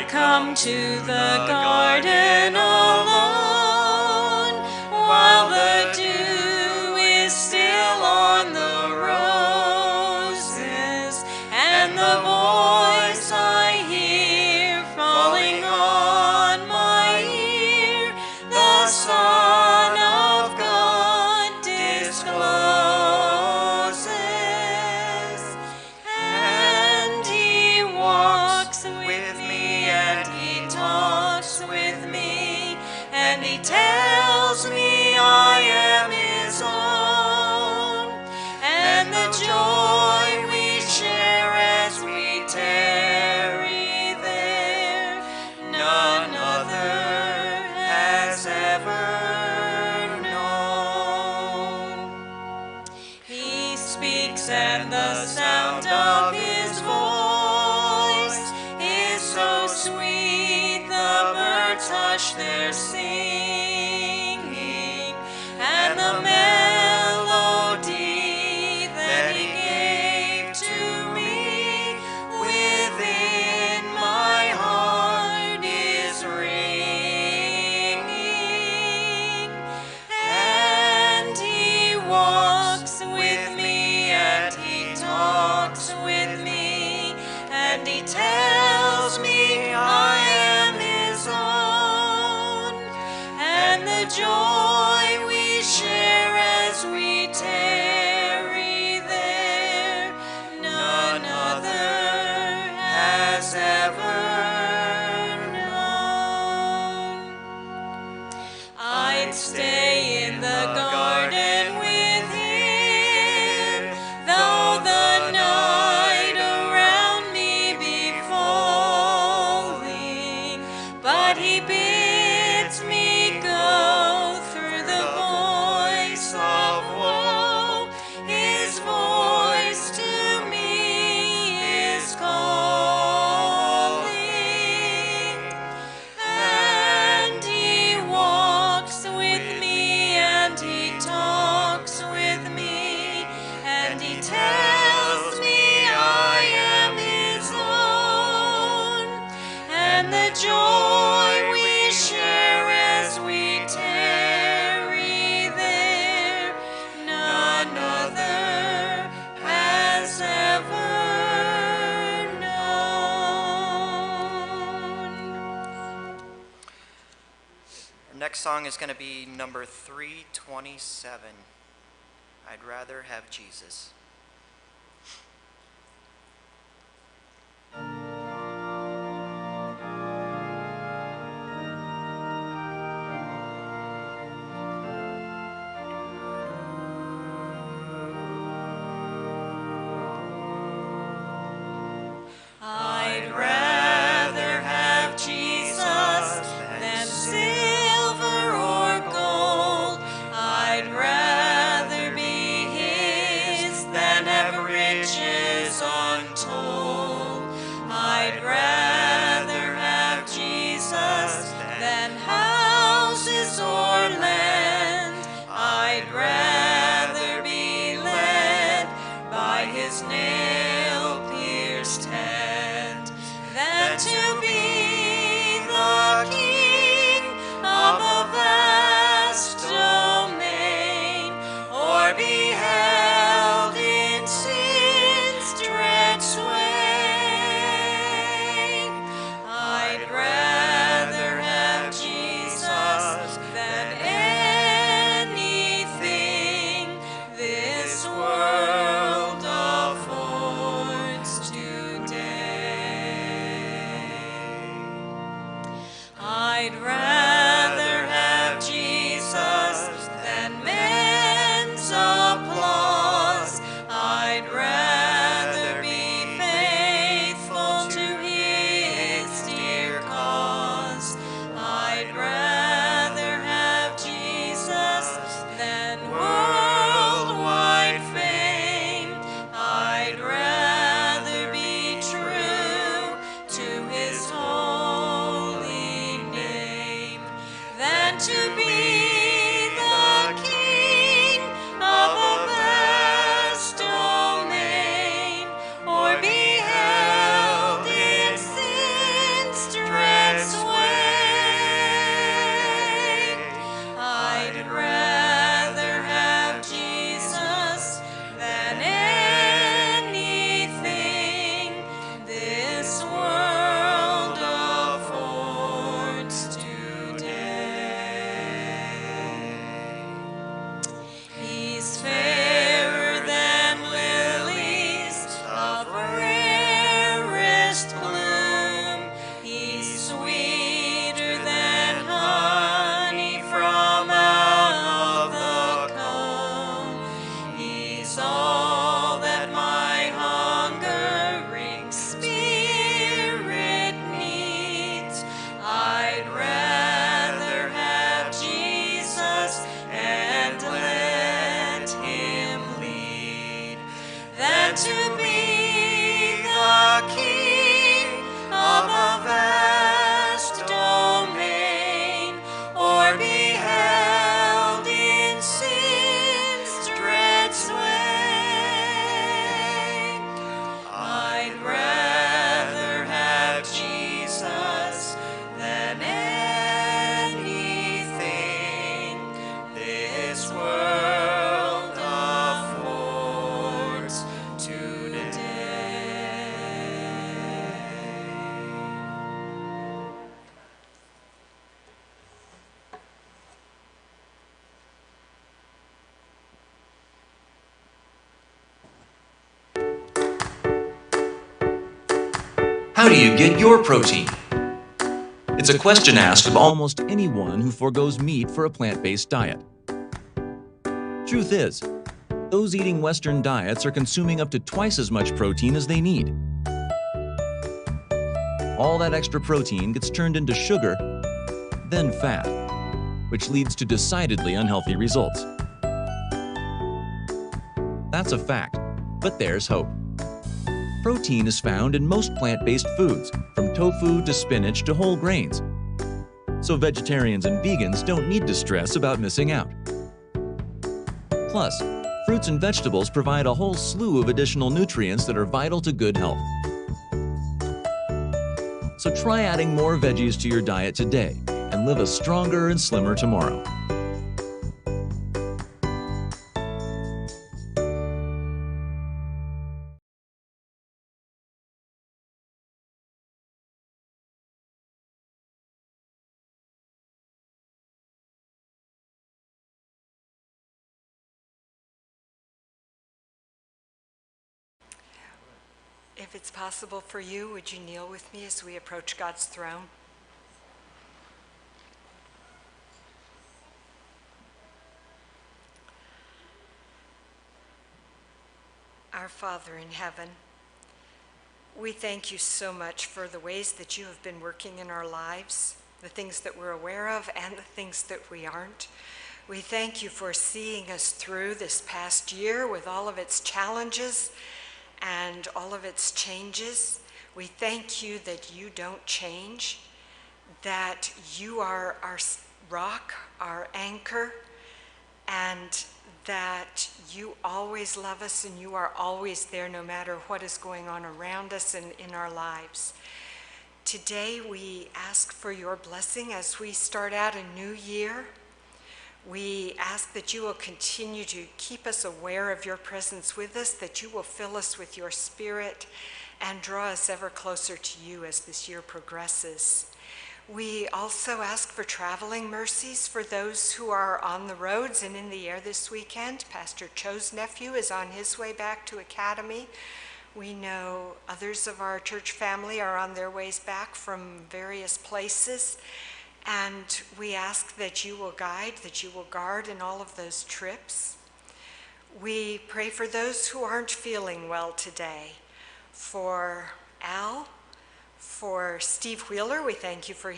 I come to the garden alone, while the dew is still on the roses, and the voice I hear falling on my ear, the Son of God discloses. And he walks with me, and he talks with me, and he tells me I am his own. And the joy we share as we tarry there, none other has ever known. He speaks, and the sound of his voice is so sweet, the birds hush their singing, and the melody that he gave to me within my heart is ringing. And he walks with me, and he talks with me, and he tells me I am his own. And the joy we share as we tarry there, none other has ever known. I'd stay in the garden with him, though the night around me be falling. But he bids me go through the voice of woe. His voice to me is calling. And he walks with me, and he talks with me, and he tells me I am his own. And the joy we share as we tarry there, none other has ever known. Our next song is going to be number 327, I'd Rather Have Jesus. I'd rather have Jesus than silver or gold. I'd rather be his than have riches untold. I'd rather have Jesus than houses or land. I'd rather be led by his nail-pierced hand than to be the king of a vast domain, or be held in sin's dread sway. I'd rather have Jesus than anything this world affords today. I'd rather have Jesus than men's applause. I'd rather be faithful to his dear cause. I'd rather have Jesus than worldwide fame. I'd rather be true to his holy name than to be the king of a vast domain, or be held in sin's dread How do you get your protein? It's a question asked of almost anyone who forgoes meat for a plant-based diet. Truth is, those eating Western diets are consuming up to twice as much protein as they need. All that extra protein gets turned into sugar, then fat, which leads to decidedly unhealthy results. That's a fact, but there's hope. Protein is found in most plant-based foods, from tofu to spinach to whole grains. So vegetarians and vegans don't need to stress about missing out. Plus, fruits and vegetables provide a whole slew of additional nutrients that are vital to good health. So try adding more veggies to your diet today and live a stronger and slimmer tomorrow. If it's possible for you, would you kneel with me as we approach God's throne? Our Father in heaven, we thank you so much for the ways that you have been working in our lives, the things that we're aware of and the things that we aren't. We thank you for seeing us through this past year with all of its challenges and all of its changes. We thank you that you don't change, that you are our rock, our anchor, and that you always love us and you are always there no matter what is going on around us and in our lives. Today we ask for your blessing as we start out a new year. We ask that you will continue to keep us aware of your presence with us, that you will fill us with your Spirit and draw us ever closer to you as this year progresses. We also ask for traveling mercies for those who are on the roads and in the air this weekend. Pastor Cho's nephew is on his way back to Academy. We know others of our church family are on their ways back from various places. And we ask that you will guide, that you will guard in all of those trips. We pray for those who aren't feeling well today. For Al, for Steve Wheeler, we thank you for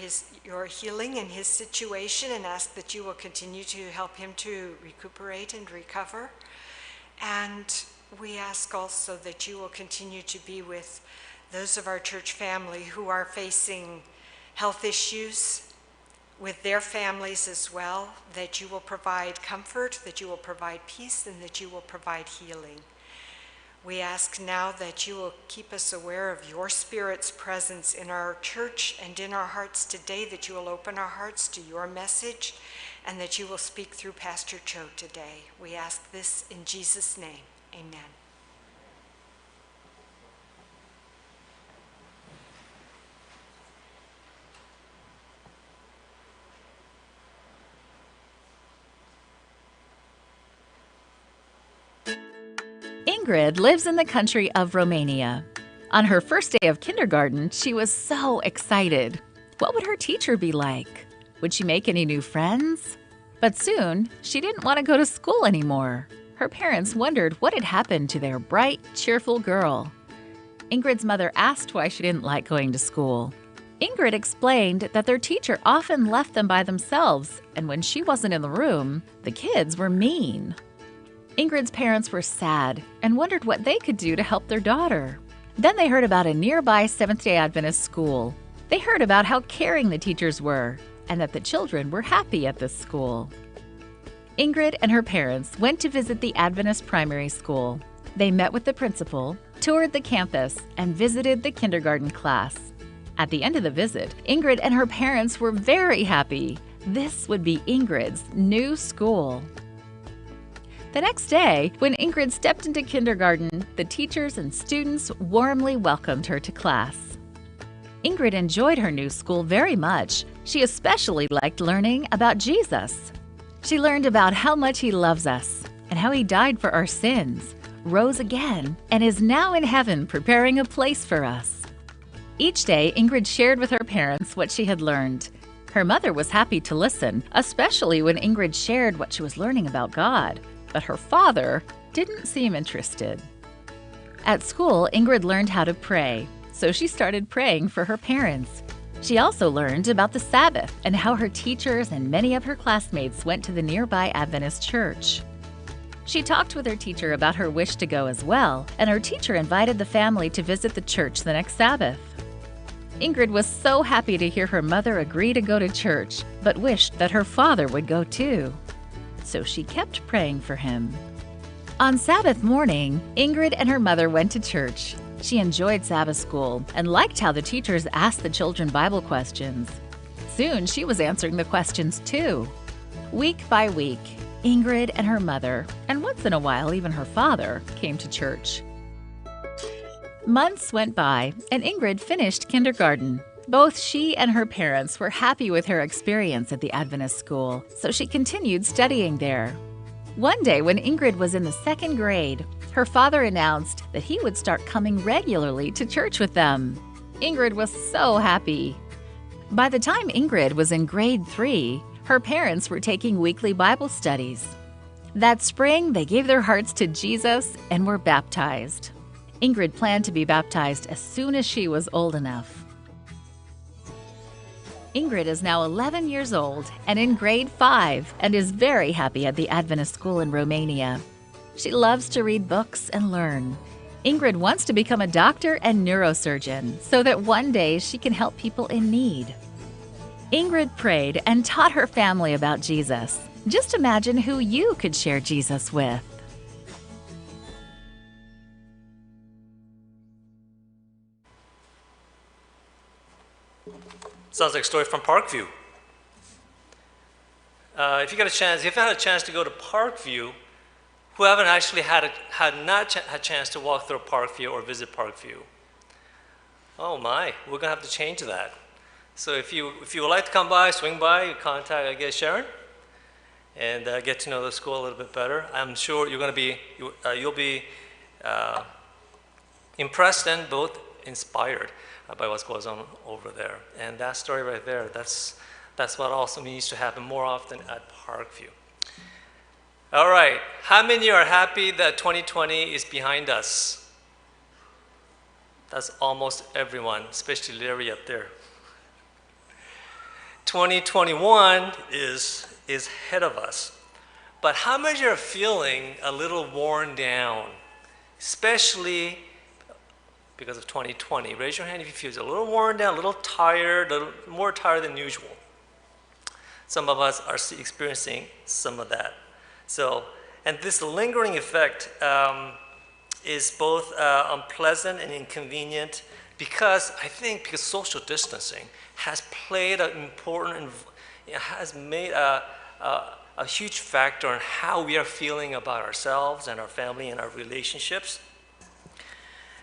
your healing in his situation and ask that you will continue to help him to recuperate and recover. And we ask also that you will continue to be with those of our church family who are facing health issues, with their families as well, that you will provide comfort, that you will provide peace, and that you will provide healing. We ask now that you will keep us aware of your Spirit's presence in our church and in our hearts today, that you will open our hearts to your message, and that you will speak through Pastor Cho today. We ask this in Jesus' name, amen. Ingrid lives in the country of Romania. On her first day of kindergarten, she was so excited. What would her teacher be like? Would she make any new friends? But soon, she didn't want to go to school anymore. Her parents wondered what had happened to their bright, cheerful girl. Ingrid's mother asked why she didn't like going to school. Ingrid explained that their teacher often left them by themselves, and when she wasn't in the room, the kids were mean. Ingrid's parents were sad and wondered what they could do to help their daughter. Then they heard about a nearby Seventh-day Adventist school. They heard about how caring the teachers were and that the children were happy at this school. Ingrid and her parents went to visit the Adventist primary school. They met with the principal, toured the campus, and visited the kindergarten class. At the end of the visit, Ingrid and her parents were very happy. This would be Ingrid's new school. The next day, when Ingrid stepped into kindergarten, the teachers and students warmly welcomed her to class. Ingrid enjoyed her new school very much. She especially liked learning about Jesus. She learned about how much he loves us and how he died for our sins, rose again, and is now in heaven preparing a place for us. Each day, Ingrid shared with her parents what she had learned. Her mother was happy to listen, especially when Ingrid shared what she was learning about God. But her father didn't seem interested. At school, Ingrid learned how to pray, so she started praying for her parents. She also learned about the Sabbath and how her teachers and many of her classmates went to the nearby Adventist church. She talked with her teacher about her wish to go as well, and her teacher invited the family to visit the church the next Sabbath. Ingrid was so happy to hear her mother agree to go to church, but wished that her father would go too. So she kept praying for him. On Sabbath morning, Ingrid and her mother went to church. She enjoyed Sabbath school and liked how the teachers asked the children Bible questions. Soon she was answering the questions too. Week by week, Ingrid and her mother, and once in a while even her father, came to church. Months went by, and Ingrid finished kindergarten. Both she and her parents were happy with her experience at the Adventist school, so she continued studying there. One day when Ingrid was in the 2nd grade, her father announced that he would start coming regularly to church with them. Ingrid was so happy. By the time Ingrid was in grade 3, her parents were taking weekly Bible studies. That spring, they gave their hearts to Jesus and were baptized. Ingrid planned to be baptized as soon as she was old enough. Ingrid is now 11 years old and in grade 5 and is very happy at the Adventist school in Romania. She loves to read books and learn. Ingrid wants to become a doctor and neurosurgeon so that one day she can help people in need. Ingrid prayed and taught her family about Jesus. Just imagine who you could share Jesus with. Sounds like a story from Parkview. If you've had a chance to go to Parkview, who haven't actually had a chance to walk through Parkview or visit Parkview? Oh my, we're gonna have to change that. So if you would like to come by, swing by, you contact, I guess, Sharon, and get to know the school a little bit better. I'm sure you'll be impressed and both inspired by what goes on over there. And that story right there, that's what also needs to happen more often at Parkview. All right, how many are happy that 2020 is behind us? That's almost everyone, especially Larry up there. 2021 is ahead of us. But how many are feeling a little worn down, especially because of 2020? Raise your hand if you feel a little worn down, a little tired, a little more tired than usual. Some of us are experiencing some of that. So, and this lingering effect is both unpleasant and inconvenient because social distancing has played an important, has made a huge factor in how we are feeling about ourselves and our family and our relationships.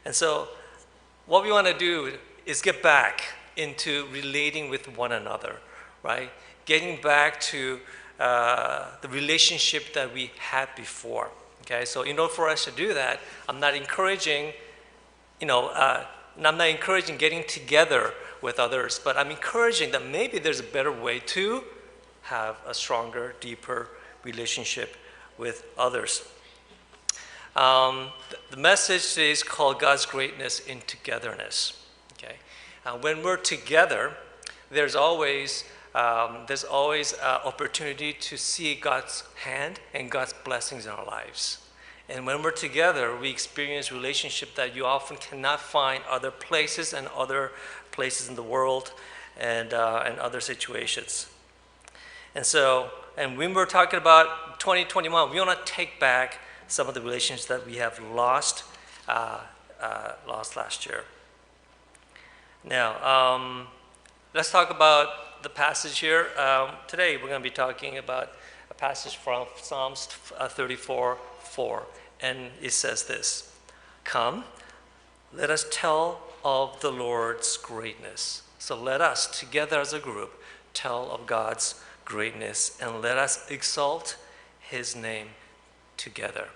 And so what we want to do is get back into relating with one another, right? Getting back to the relationship that we had before, okay? So in order for us to do that, I'm not encouraging, getting together with others, but I'm encouraging that maybe there's a better way to have a stronger, deeper relationship with others. The message today is called God's Greatness in Togetherness. Okay, when we're together, there's always opportunity to see God's hand and God's blessings in our lives. And when we're together, we experience relationship that you often cannot find other places and other places in the world and other situations. And so, and when we're talking about 2021, we want to take back some of the relationships that we have lost last year. Now, let's talk about the passage here. Today, we're going to be talking about a passage from Psalms 34:4, and it says this: "Come, let us tell of the Lord's greatness." So let us, together as a group, tell of God's greatness, and let us exalt His name together.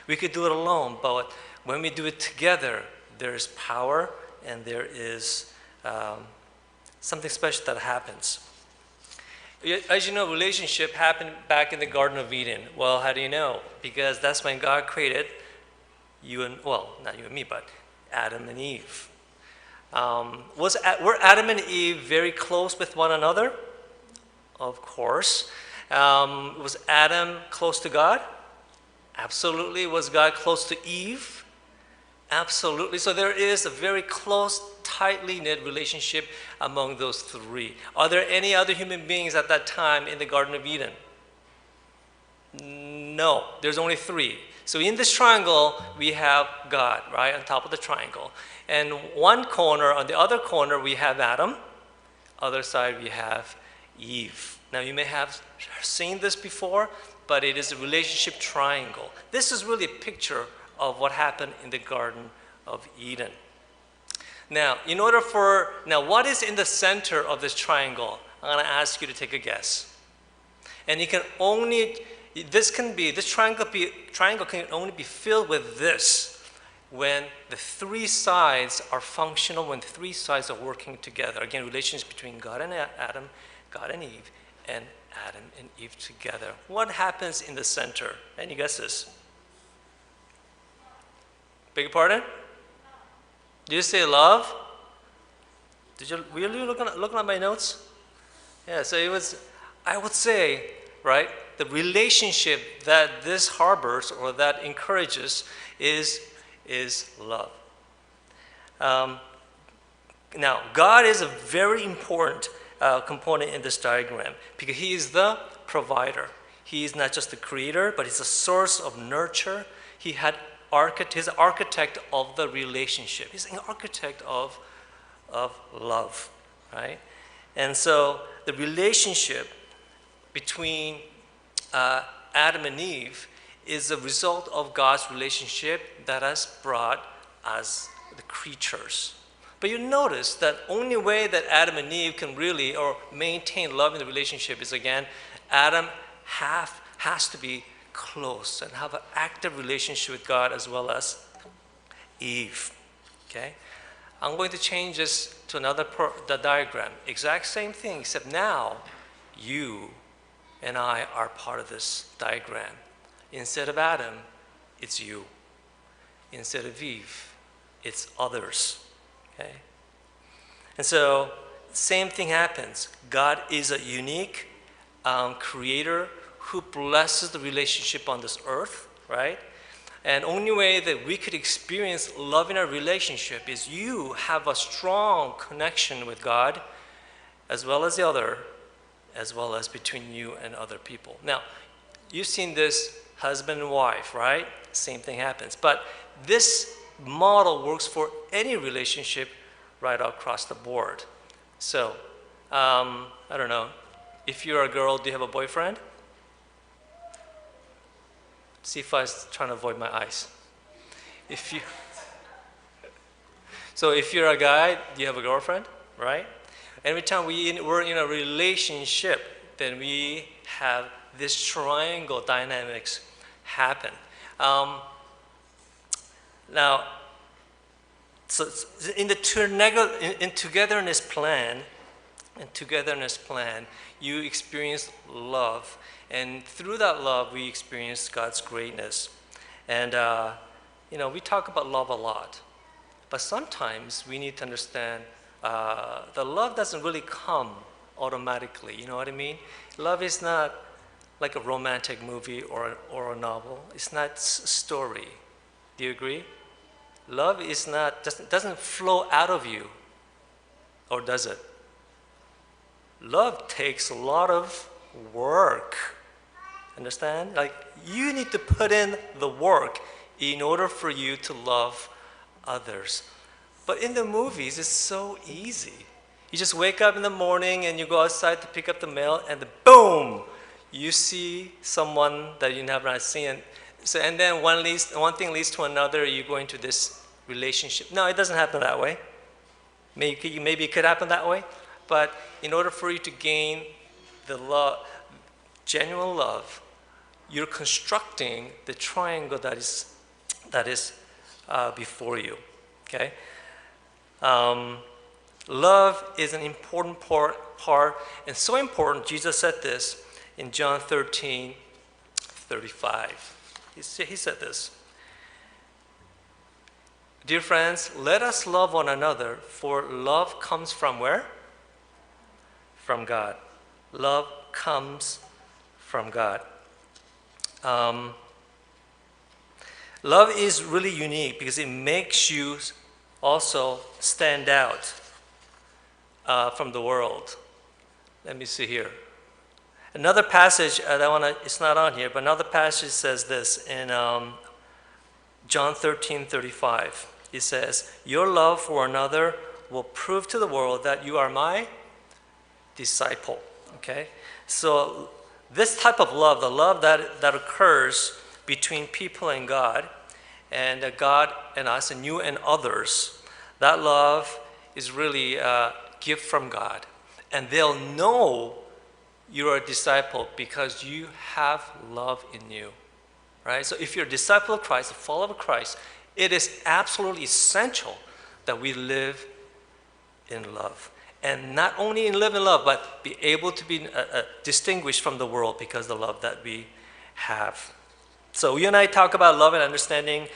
We could do it alone, but when we do it together, there is power and there is something special that happens. As you know, relationship happened back in the Garden of Eden. Well, how do you know? Because that's when God created you and, well, not you and me, but Adam and Eve. Were Adam and Eve very close with one another? Of course. Was Adam close to God? Absolutely. Was God close to Eve? Absolutely. So there is a very close, tightly knit relationship among those three. Are there any other human beings at that time in the Garden of Eden? No, there's only three. So in this triangle, we have God, right, on top of the triangle. And one corner, on the other corner, we have Adam. Other side, we have Eve. Now, you may have seen this before, but it is a relationship triangle. This is really a picture of what happened in the Garden of Eden. Now, what is in the center of this triangle? I'm going to ask you to take a guess. And you can only, this triangle can only be filled with this when the three sides are functional, when the three sides are working together. Again, relations between God and Adam, God and Eve, and Adam and Eve together. What happens in the center? Any guesses? Beg your pardon? Did you say love? Were you looking at my notes? Yeah, so it was, I would say, right, the relationship that this harbors or that encourages is love. Now, God is a very important component in this diagram because He is the provider. He is not just the creator, but He's a source of nurture. He's an architect of the relationship. He's an architect of love, right? And so the relationship between Adam and Eve is a result of God's relationship that has brought us the creatures. But you notice that only way that Adam and Eve can really or maintain love in the relationship is, again, Adam has to be close and have an active relationship with God as well as Eve. Okay? I'm going to change this to the diagram. Exact same thing, except now you and I are part of this diagram. Instead of Adam, it's you. Instead of Eve, it's others. Okay? And so, same thing happens. God is a unique creator who blesses the relationship on this earth, right? And only way that we could experience love in our relationship is you have a strong connection with God as well as the other, as well as between you and other people. Now, you've seen this husband and wife, right? Same thing happens. But this model works for any relationship right across the board. So, I don't know. If you're a girl, do you have a boyfriend? Sifa trying to avoid my eyes. So if you're a guy, do you have a girlfriend, right? Every time we're in a relationship, then we have this triangle dynamics happen. Now, so in the togetherness plan, you experience love. And through that love, we experience God's greatness. And, we talk about love a lot. But sometimes we need to understand the love doesn't really come automatically. You know what I mean? Love is not like a romantic movie or a novel. It's not a story. Do you agree? Love is doesn't flow out of you. Or does it? Love takes a lot of work. Understand? Like, you need to put in the work in order for you to love others. But in the movies, it's so easy. You just wake up in the morning and you go outside to pick up the mail, and boom, you see someone that you never have seen. So, and then one thing leads to another. You go into this relationship. No, it doesn't happen that way. Maybe it could happen that way, but in order for you to gain the love, genuine love, you're constructing the triangle that is before you. Okay. Love is an important part, and so important, Jesus said this in John 13:35. He said this, "Dear friends, let us love one another, for love comes from where? From God." Love comes from God. Love is really unique because it makes you also stand out from the world. Let me see here. Another passage it's not on here, but another passage says this in John 13:35. It says, "Your love for another will prove to the world that you are my disciple." Okay? So this type of love, the love that occurs between people and God and us and you and others, that love is really a gift from God. And they'll know you're a disciple because you have love in you, right? So if you're a disciple of Christ, a follower of Christ, it is absolutely essential that we live in love. And not only live in love, but be able to be distinguished from the world because of the love that we have. So you and I talk about love and understanding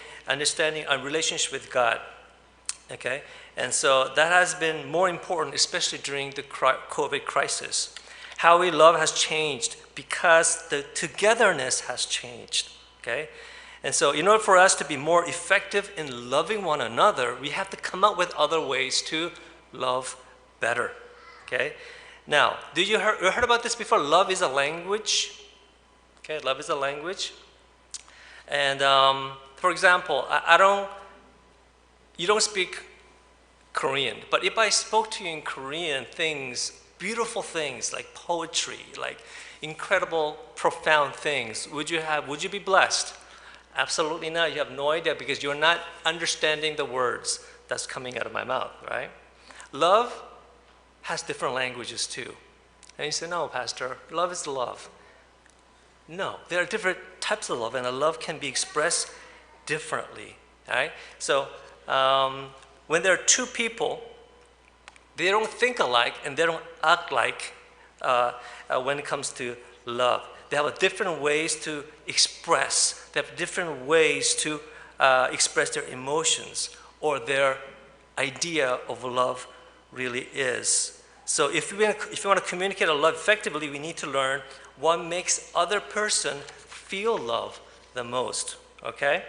our relationship with God, okay? And so that has been more important, especially during the COVID crisis. How we love has changed because the togetherness has changed, okay? And so in order for us to be more effective in loving one another, we have to come up with other ways to love better, okay? Now, you heard about this before? Love is a language, okay? Love is a language. And for example, you don't speak Korean, but if I spoke to you in Korean, beautiful things like poetry, like incredible, profound things, would you be blessed? Absolutely not. You have no idea because you're not understanding the words that's coming out of my mouth, right? Love has different languages too. And you say, "No, Pastor, love is love." No, there are different types of love, and a love can be expressed differently, all right? So when there are two people, they don't think alike and they don't act like when it comes to love. They have different ways to express. They have different ways to express their emotions or their idea of love really is. So if you want to communicate a love effectively, we need to learn what makes other person feel love the most, okay?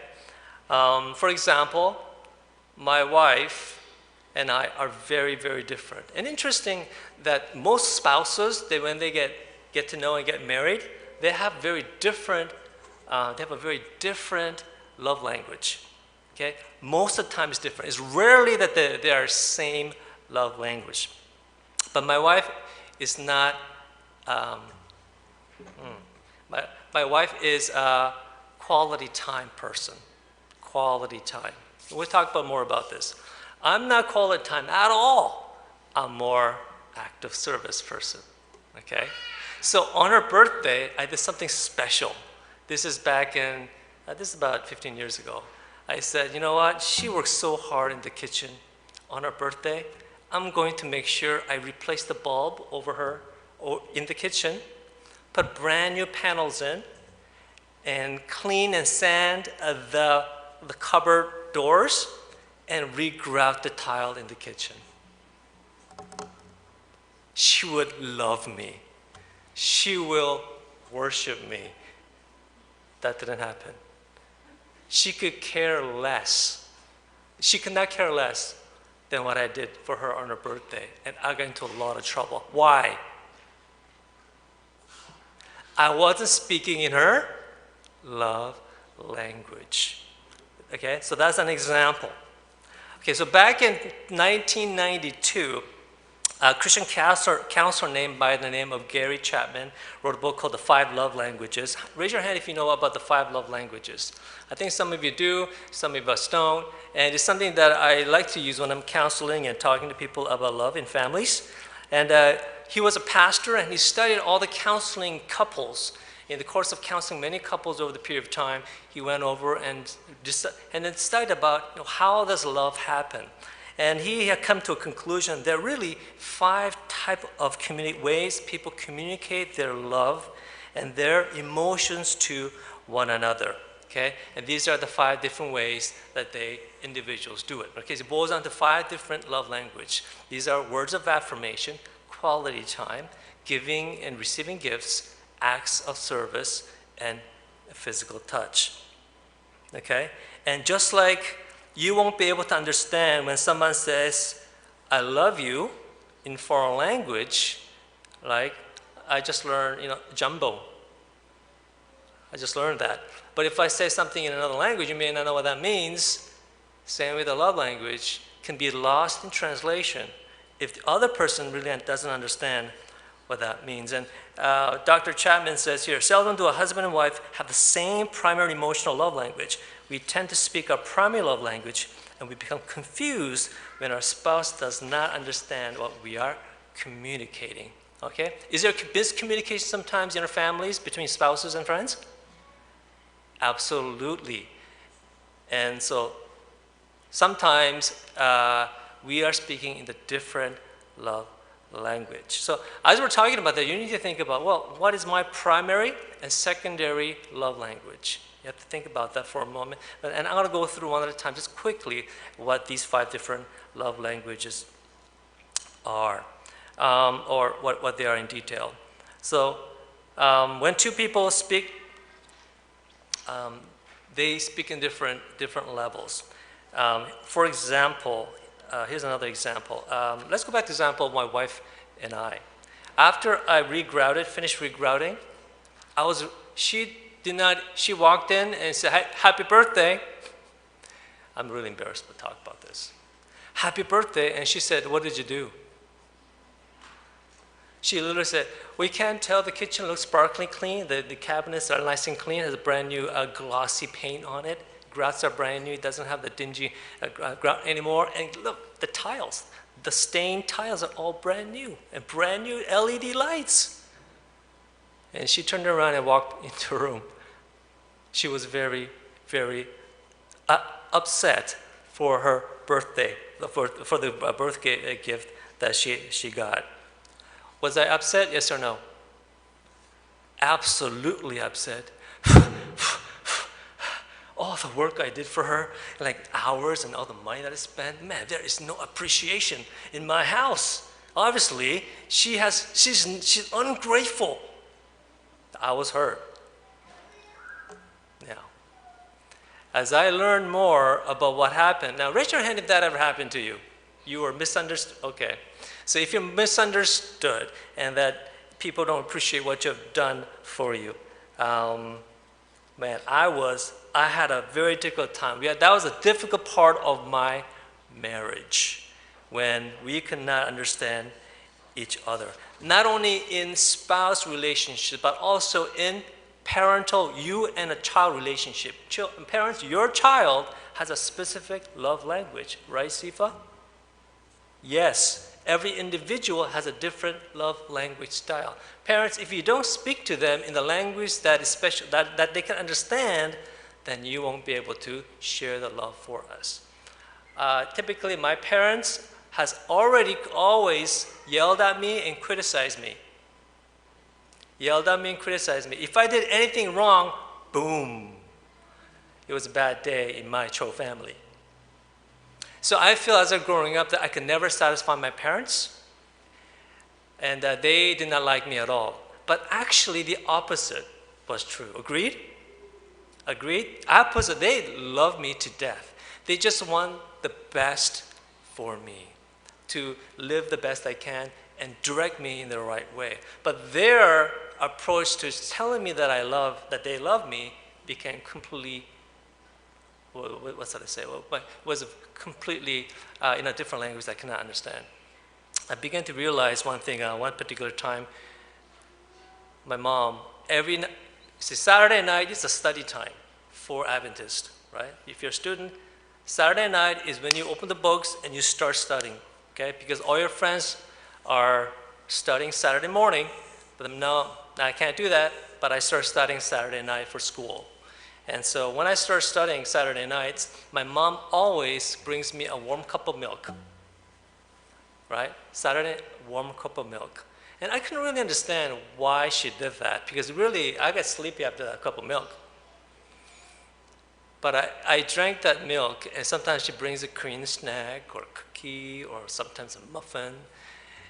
For example, my wife and I are very, very different. And interesting that most spouses, when they get to know and get married, they have a very different love language, okay? Most of the time it's different. It's rarely that they are same love language. But my wife is not, my wife is a quality time person, quality time. We'll talk more about this. I'm not quality time at all. I'm more active service person, okay? So on her birthday, I did something special. This is about 15 years ago. I said, "You know what? She works so hard in the kitchen. On her birthday, I'm going to make sure I replace the bulb over her in the kitchen, put brand new panels in, and clean and sand the cupboard doors, and regrout the tile in the kitchen." She would love me. She will worship me. That didn't happen. She could care less. She could not care less than what I did for her on her birthday. And I got into a lot of trouble. Why? I wasn't speaking in her love language. Okay, so that's an example. Okay, so back in 1992, a Christian counselor named by the name of Gary Chapman wrote a book called The 5 Love Languages. Raise your hand if you know about the 5 love languages. I think some of you do, some of us don't, and it's something that I like to use when I'm counseling and talking to people about love in families. And he was a pastor, and he studied all the counseling couples. In the course of counseling many couples over the period of time, he went over and then studied about how does love happen. And he had come to a conclusion there are really 5 types of ways people communicate their love and their emotions to one another. Okay? And these are the 5 different ways that individuals do it. Okay? So it boils down to 5 different love language. These are words of affirmation, quality time, giving and receiving gifts, acts of service, and physical touch. Okay? And just like you won't be able to understand when someone says, I love you in foreign language, like I just learned, jumbo. I just learned that. But if I say something in another language, you may not know what that means. Same with the love language, can be lost in translation if the other person really doesn't understand what that means. And Dr. Chapman says here, seldom do a husband and wife have the same primary emotional love language. We tend to speak our primary love language, and we become confused when our spouse does not understand what we are communicating. Okay? Is there miscommunication sometimes in our families between spouses and friends? Absolutely. And so sometimes we are speaking in the different love language. So as we're talking about that, you need to think about, well, what is my primary and secondary love language? You have to think about that for a moment. And I'm going to go through one at a time, just quickly, what these 5 different love languages are, or what they are in detail. So when 2 people speak, they speak in different levels. For example, here's another example. Let's go back to the example of my wife and I. After I finished regrouting, she walked in and said, happy birthday. I'm really embarrassed to talk about this. Happy birthday, and she said, what did you do? She literally said, we can't tell the kitchen looks sparkling clean, the cabinets are nice and clean, has a brand new glossy paint on it. Grouts are brand new, it doesn't have the dingy grout anymore. And look, the tiles, the stained tiles are all brand new, and brand new LED lights. And she turned around and walked into her room. She was very, very upset for her birthday, for the birthday gift that she got. Was I upset, yes or no? Absolutely upset. All the work I did for her, like hours and all the money that I spent, man, there is no appreciation in my house. Obviously, she's ungrateful. I was hurt. Now, as I learned more about what happened, now raise your hand if that ever happened to you. You were misunderstood. Okay. So if you're misunderstood and that people don't appreciate what you've done for you, man, I had a very difficult time. That was a difficult part of my marriage, when we could not understand each other. Not only in spouse relationship, but also in parental, you and a child relationship. Parents, your child has a specific love language, right, Sifa? Yes. Every individual has a different love language style. Parents, if you don't speak to them in the language that is special, that they can understand, then you won't be able to share the love for us. Typically, my parents has always yelled at me and criticized me. Yelled at me and criticized me. If I did anything wrong, boom. It was a bad day in my Cho family. So I feel as I'm growing up that I could never satisfy my parents, and that they did not like me at all. But actually the opposite was true. Agreed? Agreed? Opposite, they love me to death. They just want the best for me, to live the best I can and direct me in the right way. But their approach to telling me that they love me became completely, what's that I say? Was completely in a different language that I cannot understand. I began to realize one thing. One particular time, my mom, Saturday night is a study time for Adventists, right? If you're a student, Saturday night is when you open the books and you start studying, okay? Because all your friends are studying Saturday morning, but no, I can't do that, but I start studying Saturday night for school. And so when I start studying Saturday nights, my mom always brings me a warm cup of milk, right? Saturday, warm cup of milk. And I couldn't really understand why she did that, because really, I get sleepy after that cup of milk. But I drank that milk, and sometimes she brings a Korean snack or a cookie or sometimes a muffin.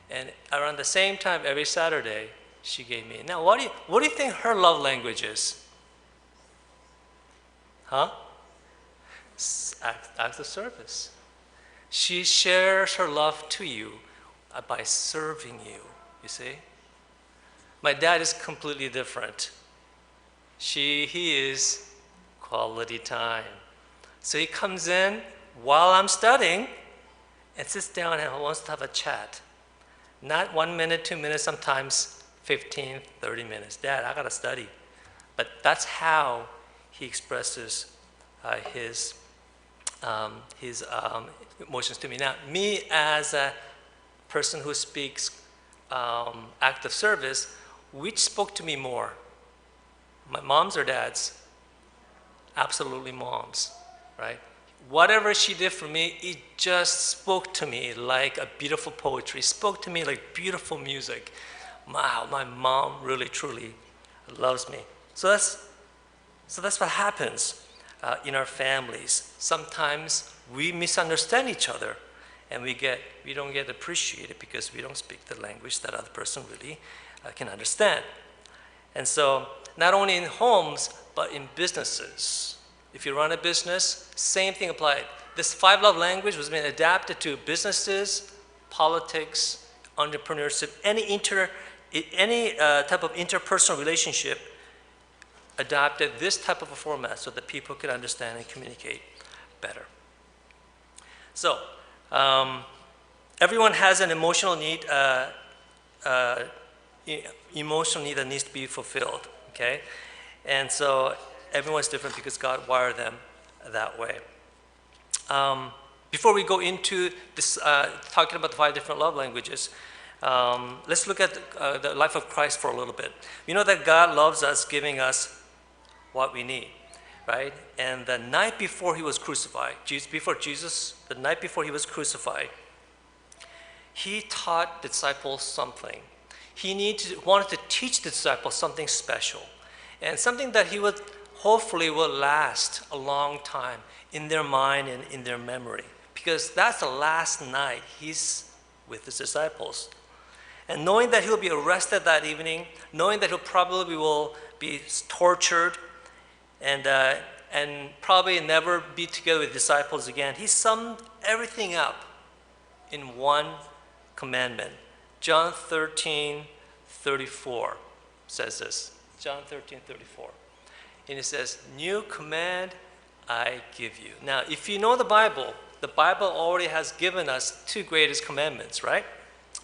And around the same time, every Saturday, she gave me. Now, what do you think her love language is? Huh? Acts of service. She shares her love to you by serving you, you see? My dad is completely different. He is quality time. So he comes in while I'm studying and sits down and wants to have a chat. Not 1 minute, 2 minutes, sometimes 15, 30 minutes. Dad, I gotta study. But that's how he expresses his emotions to me. Now, me as a person who speaks act of service, which spoke to me more? My moms or dads? Absolutely moms, right? Whatever she did for me, it just spoke to me like a beautiful poetry, spoke to me like beautiful music. Wow, my mom really, truly loves me. So that's what happens in our families. Sometimes we misunderstand each other, and we don't get appreciated because we don't speak the language that other person really can understand. And so, not only in homes, but in businesses. If you run a business, same thing applied. This 5 love language was being adapted to businesses, politics, entrepreneurship, any type of interpersonal relationship. Adopted this type of a format so that people could understand and communicate better. So, everyone has an emotional need that needs to be fulfilled, okay? And so everyone's different because God wired them that way. Before we go into this, talking about the 5 different love languages, let's look at the life of Christ for a little bit. We know that God loves us, giving us what we need, right? And the night before he was crucified, the night before he was crucified, he taught disciples something. He wanted to teach the disciples something special, and something that he would hopefully will last a long time in their mind and in their memory, because that's the last night he's with his disciples. And knowing that he'll be arrested that evening, knowing that he'll probably will be tortured, and probably never be together with disciples again, he summed everything up in one commandment. John 13:34 says this. John 13:34. And it says, "New command I give you." Now, if you know the Bible already has given us 2 greatest commandments, right?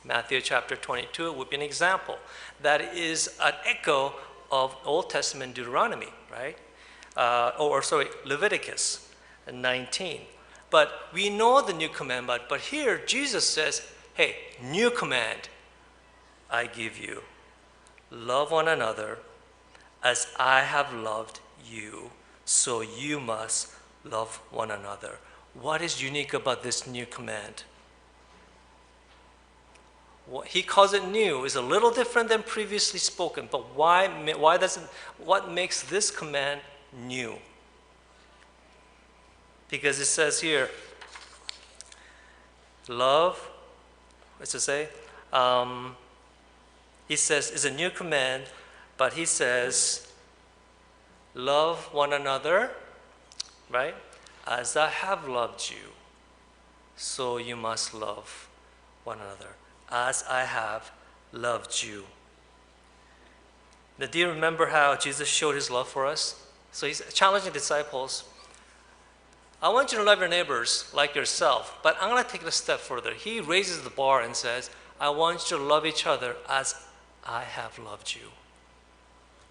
Matthew chapter 22 would be an example. That is an echo of Old Testament Deuteronomy, right? Leviticus 19. But we know the new commandment, but here Jesus says, hey, new command I give you. Love one another as I have loved you, so you must love one another. What is unique about this new command? What he calls it new is a little different than previously spoken, but what makes this command new? Because it says here, love, what's it say? He says it's a new command, but he says, love one another, right? As I have loved you, so you must love one another. As I have loved you. Now, do you remember how Jesus showed his love for us? So he's challenging disciples. I want you to love your neighbors like yourself, but I'm going to take it a step further. He raises the bar and says, I want you to love each other as I have loved you.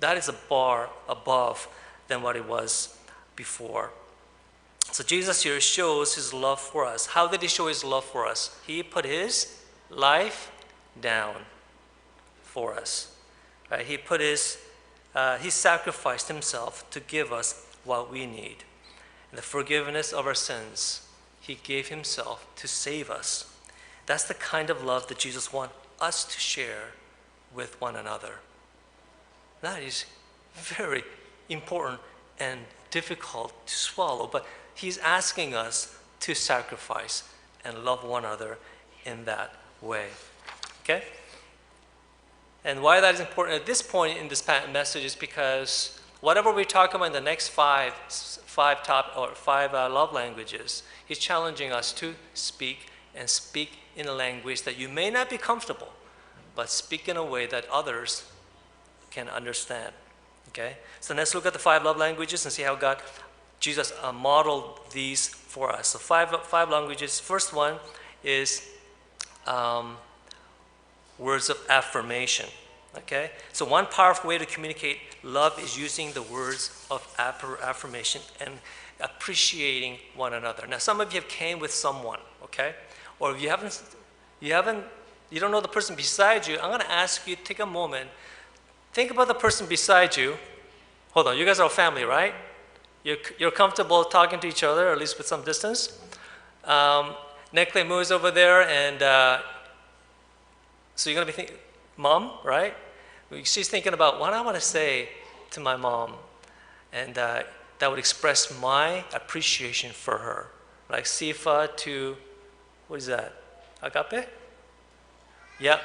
That is a bar above than what it was before. So Jesus here shows his love for us. How did he show his love for us? He put his life down for us. Right? He sacrificed himself to give us what we need. And the forgiveness of our sins, he gave himself to save us. That's the kind of love that Jesus wants us to share with one another. That is very important and difficult to swallow, but he's asking us to sacrifice and love one another in that way. Okay? And why that is important at this point in this message is because whatever we talk about in the next five love languages, he's challenging us to speak in a language that you may not be comfortable, but speak in a way that others can understand. Okay? So let's look at the 5 love languages and see how Jesus modeled these for us. So five languages. First one is words of affirmation. Okay? So one powerful way to communicate love is using the words of affirmation and appreciating one another. Now, some of you have came with someone, okay? Or if you don't know the person beside you, I'm going to ask you to take a moment. Think about the person beside you. Hold on, you guys are a family, right? You're comfortable talking to each other, or at least with some distance. Nekle moves over there, and so you're going to be thinking, Mom, right? She's thinking about what I want to say to my mom, and that would express my appreciation for her. Like Sifa to, what is that? Agape? Yep.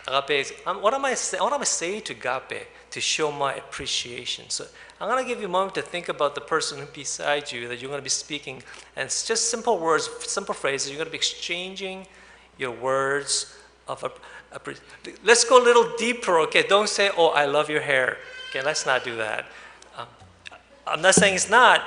Agape is, what am I saying to agape to show my appreciation? So I'm going to give you a moment to think about the person beside you that you're going to be speaking. And it's just simple words, simple phrases. You're going to be exchanging your words of appreciation. Let's go a little deeper, okay? Don't say, oh, I love your hair. Okay, let's not do that. I'm not saying it's not.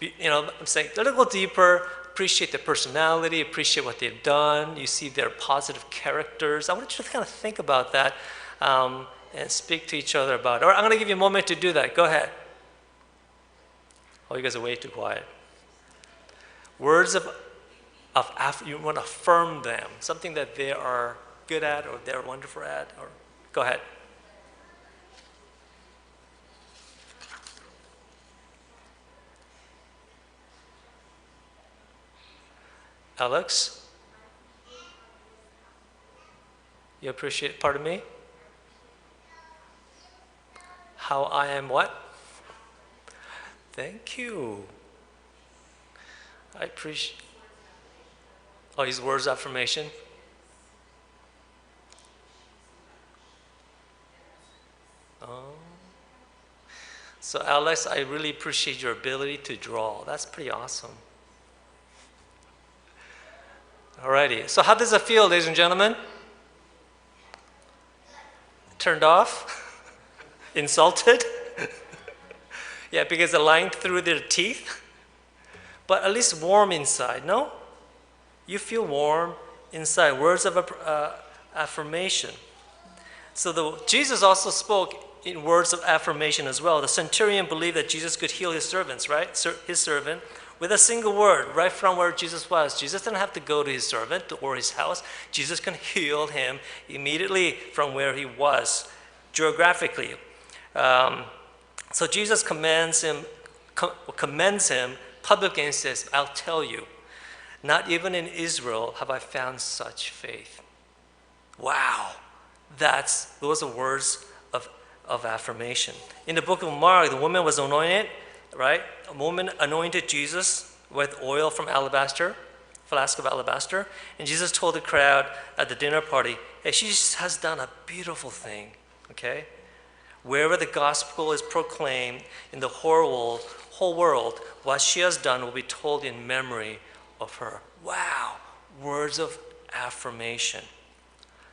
I'm saying a little deeper. Appreciate their personality, appreciate what they've done. You see their positive characters. I want you to kind of think about that and speak to each other about it. Or I'm going to give you a moment to do that. Go ahead. Oh, you guys are way too quiet. Words of you want to affirm them, something that they are good at or they're wonderful at. Or go ahead. Alex? You appreciate, pardon me? How I am what? Thank you. I appreciate. Oh, his words of affirmation. Oh. So Alex, I really appreciate your ability to draw. That's pretty awesome. Alrighty, so how does it feel, ladies and gentlemen? Turned off? Insulted? Yeah, because it lined through their teeth? But at least warm inside, no? You feel warm inside, words of affirmation. So Jesus also spoke in words of affirmation as well. The centurion believed that Jesus could heal his servants, right? His servant. With a single word, right from where Jesus was. Jesus didn't have to go to his servant or his house. Jesus can heal him immediately from where he was, geographically. So Jesus commends him publicly and says, I'll tell you, not even in Israel have I found such faith. Wow, those are words of affirmation. In the book of Mark, the woman was anointed, right? A woman anointed Jesus with oil from flask of alabaster. And Jesus told the crowd at the dinner party, hey, she has done a beautiful thing, okay? Wherever the gospel is proclaimed in the whole world, what she has done will be told in memory of her. Wow, words of affirmation.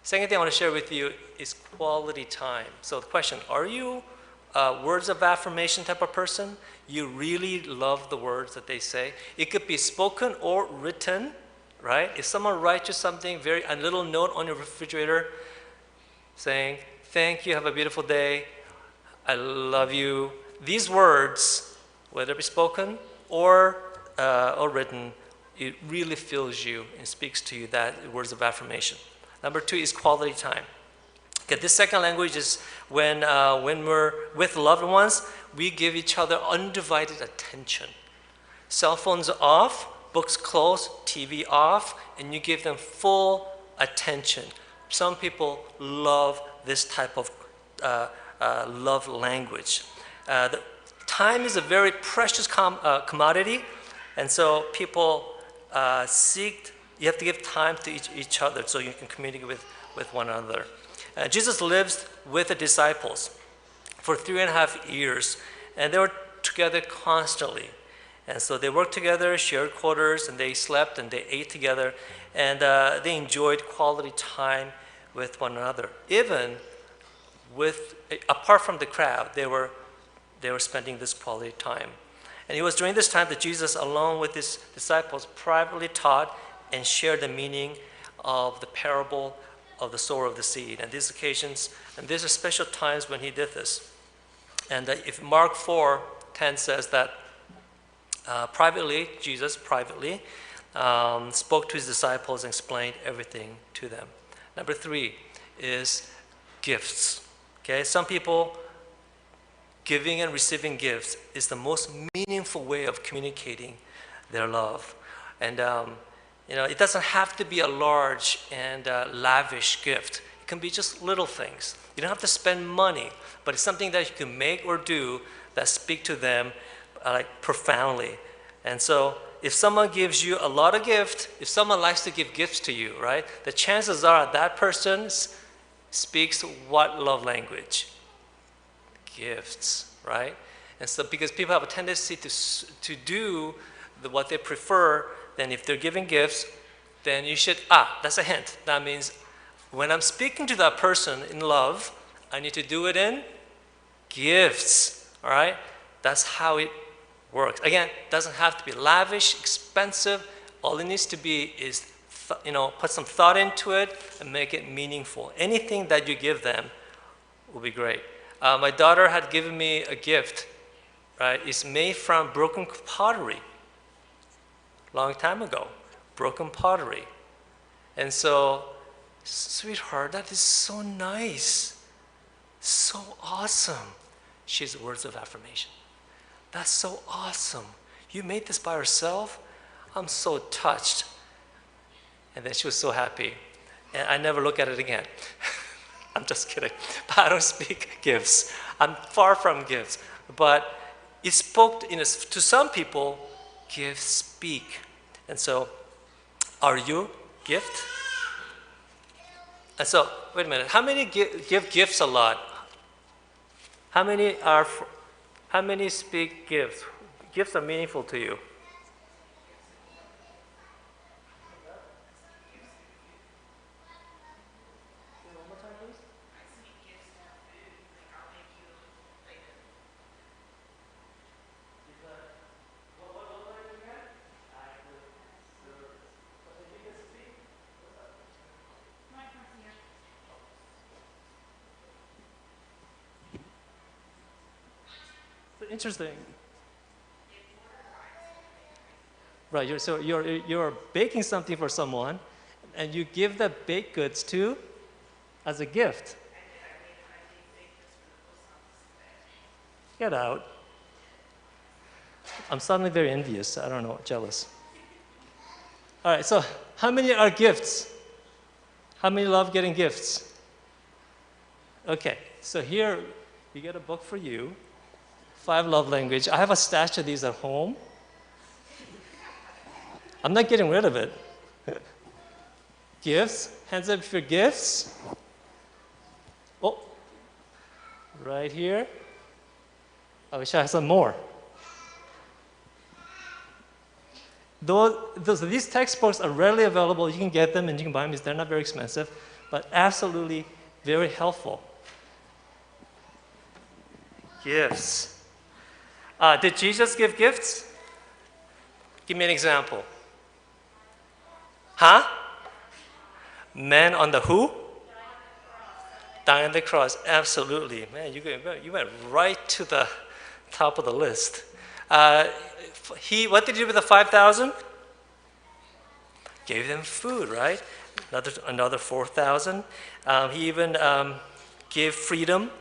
Second thing I want to share with you is quality time. So the question, are you words of affirmation type of person? You really love the words that they say. It could be spoken or written, right? If someone writes you something, a little note on your refrigerator saying, thank you, have a beautiful day, I love you. These words, whether it be spoken or written, it really fills you and speaks to you, that words of affirmation. Number 2 is quality time. Okay, this second language is when we're with loved ones, we give each other undivided attention. Cell phones off, books closed, TV off, and you give them full attention. Some people love this type of love language. The time is a very precious commodity, and so people you have to give time to each other so you can communicate with one another. Jesus lived with the disciples for 3.5 years, and they were together constantly. And so they worked together, shared quarters, and they slept and they ate together, and they enjoyed quality time with one another. Even apart from the crowd, they were spending this quality time. And it was during this time that Jesus, along with his disciples, privately taught and shared the meaning of the parable of the sower of the seed. And these occasions, and these are special times when he did this. And if Mark 4:10 says that Jesus privately spoke to his disciples and explained everything to them. Number 3 is gifts. Okay, some people, giving and receiving gifts is the most meaningful way of communicating their love. And it doesn't have to be a large and lavish gift. It can be just little things. You don't have to spend money, but it's something that you can make or do that speak to them profoundly. And so if someone gives you a lot of gift, if someone likes to give gifts to you, right, the chances are that person speaks what love language? Gifts, right? And so because people have a tendency to do what they prefer, then if they're giving gifts, then you should, that's a hint. That means when I'm speaking to that person in love, I need to do it in gifts, all right? That's how it works. Again, it doesn't have to be lavish, expensive. All it needs to be is, put some thought into it and make it meaningful. Anything that you give them will be great. My daughter had given me a gift, right? It's made from broken pottery. Long time ago, broken pottery. And so, sweetheart, that is so nice. So awesome. She's words of affirmation. That's so awesome. You made this by yourself? I'm so touched. And then she was so happy. And I never look at it again. I'm just kidding. But I don't speak gifts. I'm far from gifts. But it spoke to some people, gifts speak. And so, are you gift? And so, wait a minute. How many give gifts a lot? How many speak gifts? Gifts are meaningful to you. Interesting. Right, you're baking something for someone, and you give the baked goods to as a gift. Get out. I'm suddenly very envious. I don't know, jealous. All right, so how many are gifts? How many love getting gifts? Okay, so here we get a book for you. 5 love language. I have a stash of these at home. I'm not getting rid of it. Gifts. Hands up for gifts. Oh, right here. I wish I had some more. These textbooks are readily available. You can get them and you can buy them. They're not very expensive, but absolutely very helpful. Gifts. Did Jesus give gifts? Give me an example. Huh? Man on the who? Dying on the cross. Absolutely. Man, you went right to the top of the list. What did he do with the 5,000? Gave them food, right? Another 4,000. He even give freedom.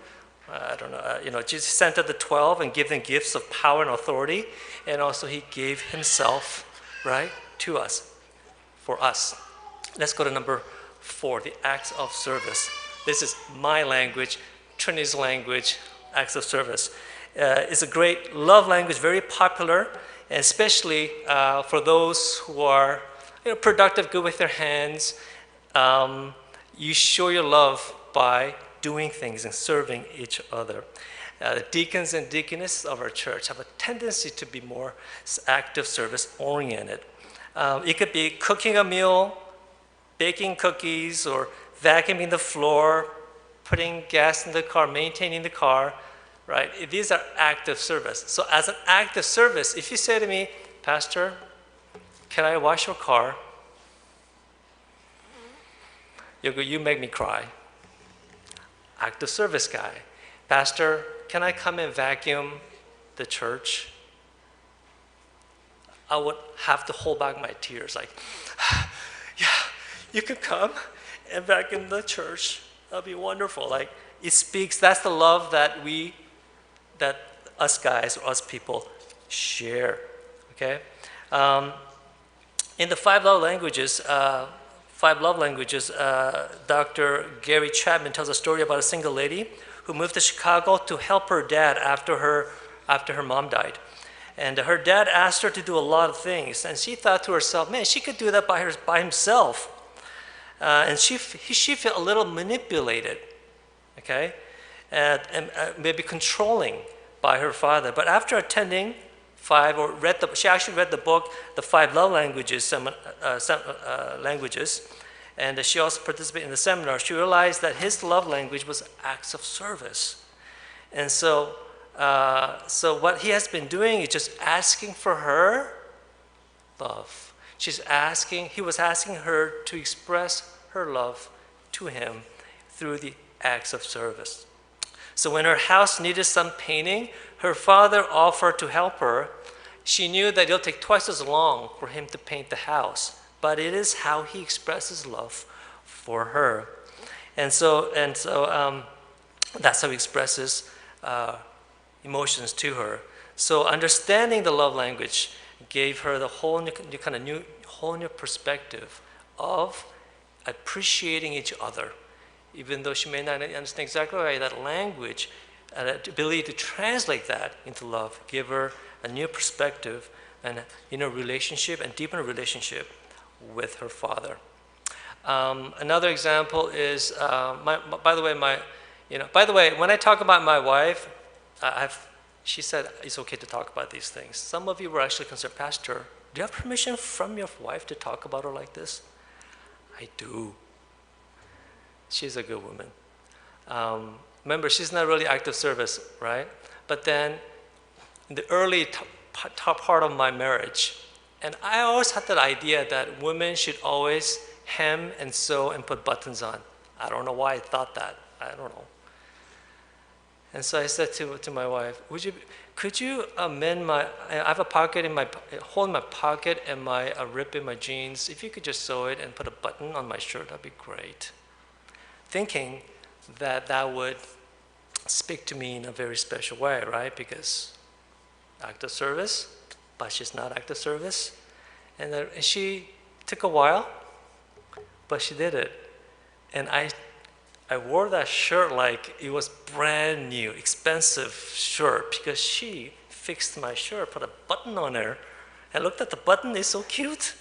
I don't know, Jesus sent out the 12 and gave them gifts of power and authority. And also he gave himself, right, to us, for us. Let's go to number 4, the acts of service. This is my language, Trinity's language, acts of service. It's a great love language, very popular, and especially for those who are productive, good with their hands. You show your love by doing things and serving each other. The deacons and deaconesses of our church have a tendency to be more active service oriented. It could be cooking a meal, baking cookies, or vacuuming the floor, putting gas in the car, maintaining the car, right? These are active service. So as an active service, if you say to me, Pastor, can I wash your car? You make me cry. Active service guy. Pastor, can I come and vacuum the church? I would have to hold back my tears like, yeah, you can come and vacuum the church. That'll be wonderful. Like, it speaks, that's the love that us guys or us people share, okay? In the five love languages, Dr. Gary Chapman tells a story about a single lady who moved to Chicago to help her dad after her mom died. And her dad asked her to do a lot of things, and she thought to herself, man, she could do that by himself. And she felt a little manipulated, okay, and maybe controlling by her father. But after attending she actually read the book, The 5 Love Languages, languages, and she also participated in the seminar. She realized that his love language was acts of service. And so what he has been doing is just asking for her love. He was asking her to express her love to him through the acts of service. So when her house needed some painting, her father offered to help her. She knew that it'll take twice as long for him to paint the house, but it is how he expresses love for her. And so that's how he expresses emotions to her. So understanding the love language gave her the whole new perspective of appreciating each other. Even though she may not understand exactly right, that language, the ability to translate that into love, give her a new perspective and relationship and deepen a relationship with her father. Another example is, by the way, when I talk about my wife, she said it's okay to talk about these things. Some of you were actually concerned, Pastor, do you have permission from your wife to talk about her like this? I do. She's a good woman. Remember, she's not really active service, right? But then, in the early top part of my marriage, and I always had that idea that women should always hem and sew and put buttons on. I don't know why I thought that. I don't know. And so I said to my wife, could you mend I have a pocket in hole in my pocket and a rip in my jeans. If you could just sew it and put a button on my shirt, that'd be great. Thinking that would speak to me in a very special way, right? Because active service, but she's not active service. And she took a while, but she did it. And I wore that shirt like it was brand new, expensive shirt, because she fixed my shirt, put a button on there. I looked at the button, it's so cute.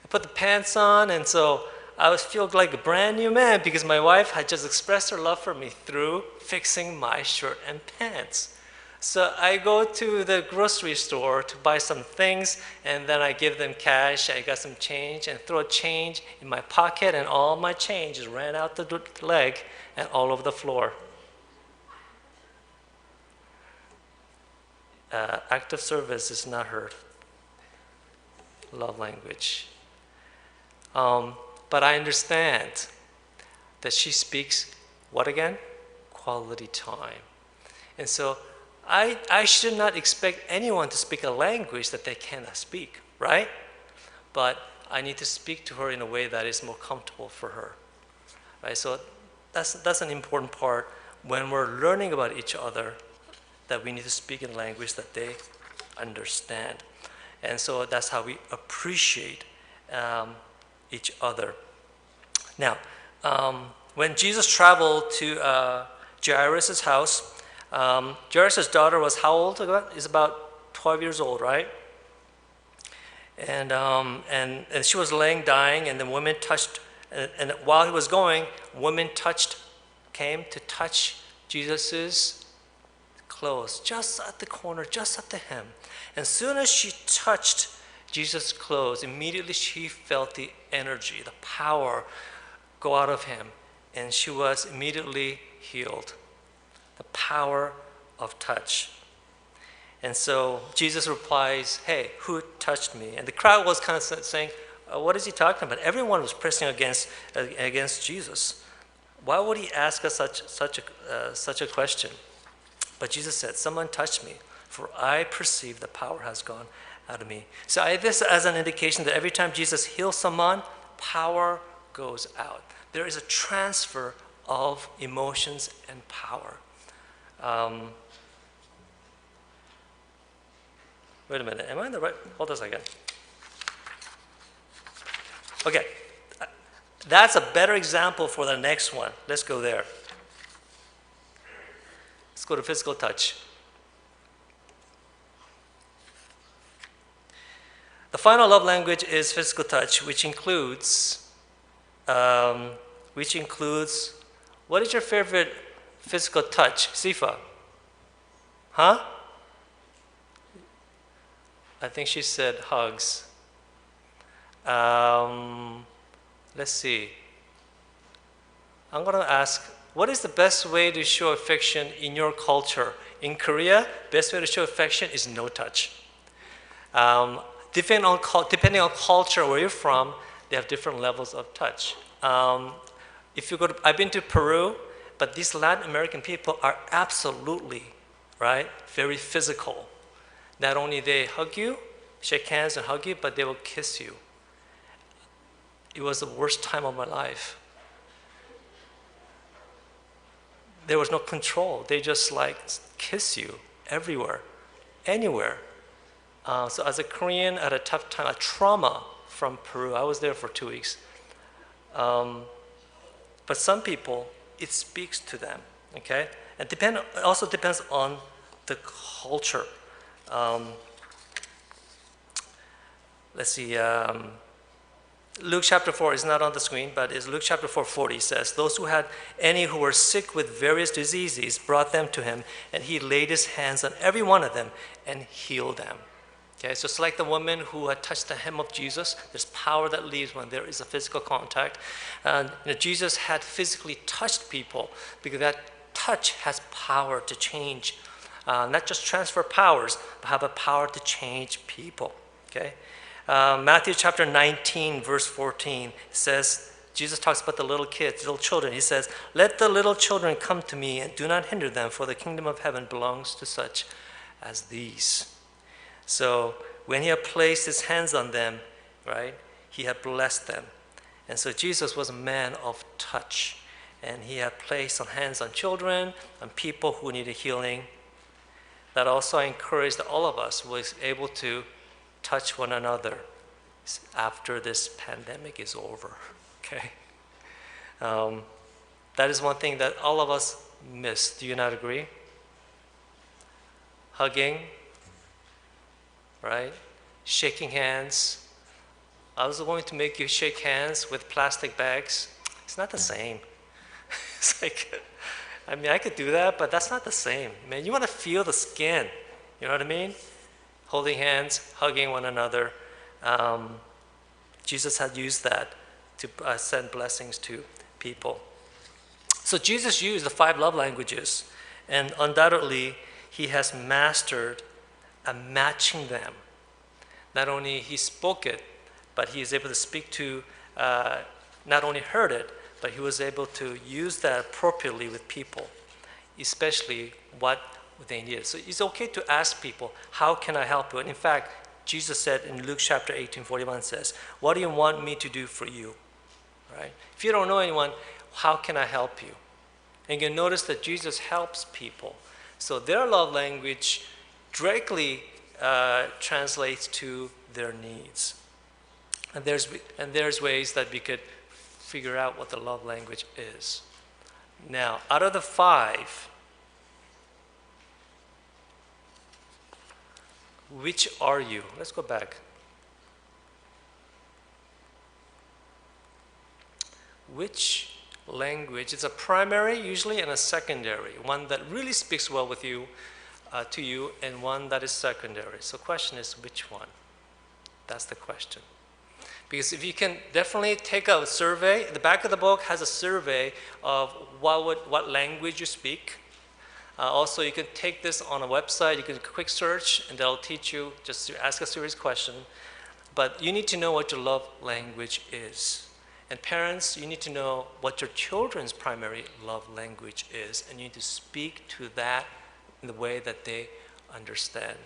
I put the pants on, and so I feel like a brand new man because my wife had just expressed her love for me through fixing my shirt and pants. So I go to the grocery store to buy some things, and then I give them cash. I got some change and throw a change in my pocket, and all my change just ran out the leg and all over the floor. Active service is not her love language. But I understand that she speaks what again? Quality time. And so I should not expect anyone to speak a language that they cannot speak, right? But I need to speak to her in a way that is more comfortable for her, right? So that's an important part when we're learning about each other, that we need to speak in language that they understand. And so that's how we appreciate each other. Now, when Jesus traveled to Jairus' house, Jairus' daughter was how old? Is about 12 years old, right? And she was laying dying, and the women touched, and while he was going, women came to touch Jesus's clothes, just at the corner, just at the hem. And as soon as she touched Jesus' clothes, immediately she felt the energy, the power go out of him, and she was immediately healed. The power of touch. And so Jesus replies, "Hey, who touched me?" And the crowd was kind of saying, "What is he talking about?" Everyone was pressing against Jesus. Why would he ask us such a question? But Jesus said, "Someone touched me, for I perceive the power has gone out of me." So I have this as an indication that every time Jesus heals someone, power goes out. There is a transfer of emotions and power. Wait a minute, am I in the right? Hold on a second. Okay, that's a better example for the next one. Let's go there. Let's go to physical touch. The final love language is physical touch, which includes, what is your favorite physical touch? Sifa? Huh? I think she said hugs. Let's see. I'm going to ask, what is the best way to show affection in your culture? In Korea, best way to show affection is no touch. Depending on culture where you're from, they have different levels of touch. If you go to, I've been to Peru, but these Latin American people are absolutely, right, very physical. Not only they hug you, shake hands and hug you, but they will kiss you. It was the worst time of my life. There was no control. They just like kiss you everywhere, anywhere. So as a Korean, at a tough time, a trauma from Peru. I was there for 2 weeks. But some people, it speaks to them, okay? And it also depends on the culture. Let's see, Luke chapter 4 is not on the screen, but is Luke chapter 4:40 says, "Those who had any who were sick with various diseases brought them to him, and he laid his hands on every one of them and healed them." Okay, so it's like the woman who had touched the hem of Jesus. There's power that leaves when there is a physical contact. And Jesus had physically touched people because that touch has power to change, not just transfer powers, but have a power to change people. Okay, Matthew chapter 19, verse 14 says, Jesus talks about the little kids, little children. He says, "Let the little children come to me and do not hinder them, for the kingdom of heaven belongs to such as these." So when he had placed his hands on them, right, he had blessed them. And so Jesus was a man of touch. And he had placed hands on children, on people who needed healing. That also I encourage that all of us was able to touch one another after this pandemic is over, okay? That is one thing that all of us miss. Do you not agree? Hugging, right? Shaking hands. I was going to make you shake hands with plastic bags. It's not the same. It's like, I mean, I could do that, but that's not the same. Man, you want to feel the skin. You know what I mean? Holding hands, hugging one another. Jesus had used that to send blessings to people. So Jesus used the 5 love languages, and undoubtedly, he has mastered matching them. Not only he spoke it, but he is able to speak to, not only heard it, but he was able to use that appropriately with people, especially what they needed. So it's okay to ask people, how can I help you? And in fact, Jesus said in Luke chapter 18:41 says, "What do you want me to do for you?" Right? If you don't know anyone, how can I help you? And you can notice that Jesus helps people. So their love language directly translates to their needs. And there's ways that we could figure out what the love language is. Now, out of the 5, which are you? Let's go back. Which language is a primary usually and a secondary, one that really speaks well with you, to you, and one that is secondary. So the question is, which one? That's the question. Because if you can definitely take a survey, the back of the book has a survey of what language you speak. Also, you can take this on a website, you can quick search, and that'll teach you just to ask a serious question. But you need to know what your love language is. And parents, you need to know what your children's primary love language is, and you need to speak to that in the way that they understand.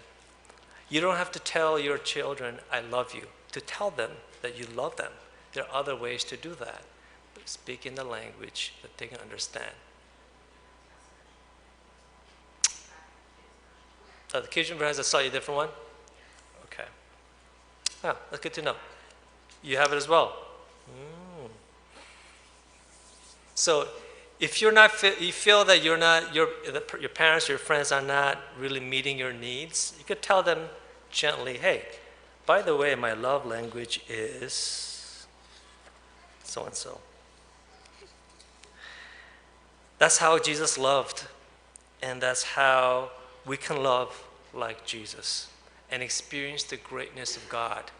You don't have to tell your children, I love you, to tell them that you love them. There are other ways to do that. Speak in the language that they can understand. The Cajun version has a slightly different one? Okay. That's good to know. You have it as well. So if you're not, you feel that your parents, your friends are not really meeting your needs, you could tell them gently, hey, by the way, my love language is so-and-so. That's how Jesus loved, and that's how we can love like Jesus and experience the greatness of God,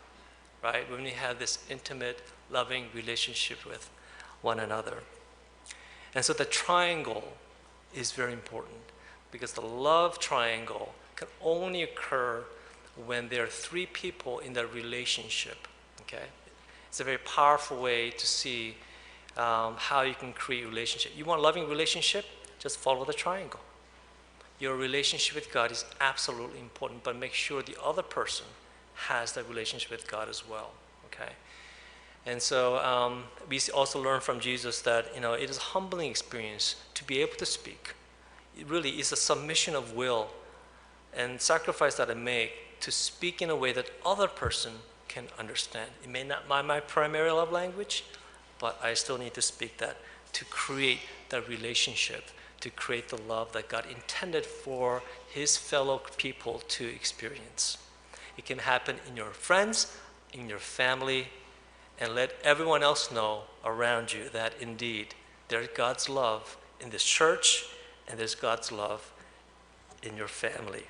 right? When we have this intimate, loving relationship with one another. And so the triangle is very important, because the love triangle can only occur when there are 3 people in that relationship, okay? It's a very powerful way to see how you can create a relationship. You want a loving relationship? Just follow the triangle. Your relationship with God is absolutely important, but make sure the other person has that relationship with God as well, okay? And so we also learn from Jesus that, it is a humbling experience to be able to speak. It really is a submission of will and sacrifice that I make to speak in a way that other person can understand. It may not be my primary love language, but I still need to speak that to create that relationship, to create the love that God intended for his fellow people to experience. It can happen in your friends, in your family, and let everyone else know around you that indeed there's God's love in this church, and there's God's love in your family.